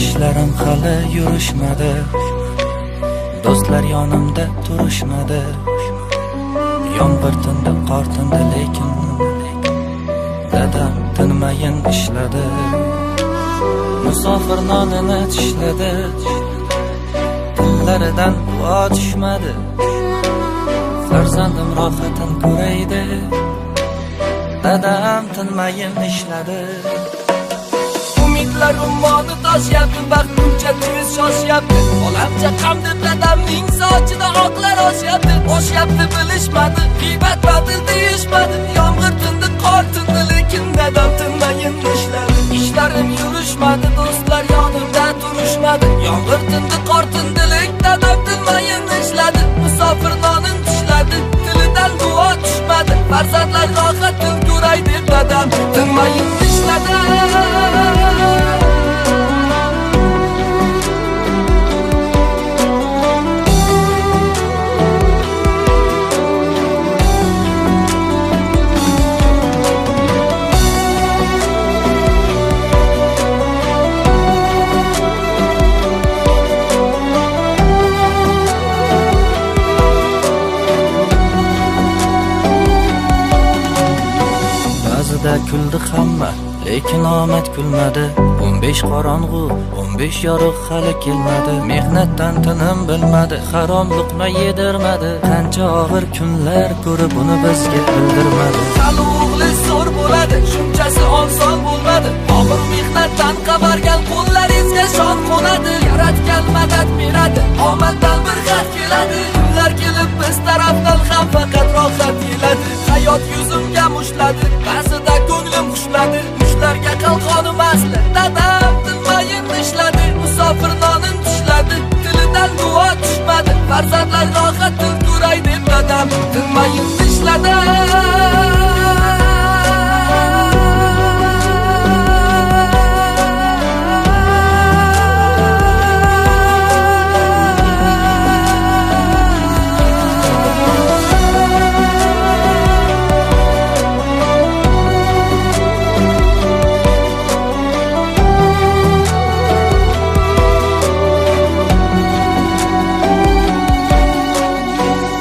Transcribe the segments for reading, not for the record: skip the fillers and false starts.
ishlarim hali yurishmadi, do'stlar yonimda turishmadi. Yomg'ir tindi, qor tindi, lekin dadam tinmayin ishladi. Musofir nonini tishladi, tillaridan duo tushmadi. Farzandim rohatin ko'raydi, dadam tinmayin ishladi. Umidlar ummoni toshyapti, vaqtincha tez shoshyapti. Olamcha qamdi dadamning sochida oqlar oshyapti bilishmadi, g'iybat batil deyishmadi. Yomg'ir tindi, qor tindi, lekin dadam tinmayin ishladi. Ishlarim yurishmadi, do'stlar yonimda turishmadi. Yomg'ir tindi, qor tindi, lekin dadam tinmayin ishladi. Musofir nonin tishladi, tilidan duo tushmadi. Farzandlar rohatin ko'ray deb dadam tinmayin ishladi. Kuldi hamma, lekin omad kulmadi. 15 qorong'u, 15 yorug' hali kelmadi. Mehnatdan tinim bilmadi, harom luqma yedirmadi. Qancha og'ir kunlar ko'rib uni bizga bildirmadi. Hali o'g'li zo'r bo'ladi, shunchasi oson bo'lmadi. Og'ir mehnatdan qabargan qo'llaringizga shon qo'nadi. Yaratgan madad beradi, omaddan bir xat keladi. Kunlar kelib biz tarafdan ham faqat rohat keladi. Hayot yuzimga mushladi, ba'zida ko'nglim xushladi. Mushlarga qalqonim asli, dadam tinmayin ishladi. Musofir nonin tishladi, tilidan duo tushmadi. Farzandlar rohatin ko'ray deb dadam tinmayin ishladi.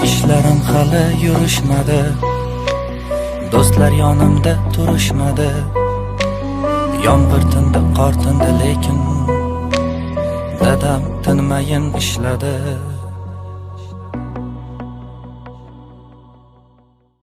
Ishlarim hali yurishmadi, do'stlar yonimda turishmadi. Yomg'ir tindi, qor tindi, lekin dadam tinmayin ishladi.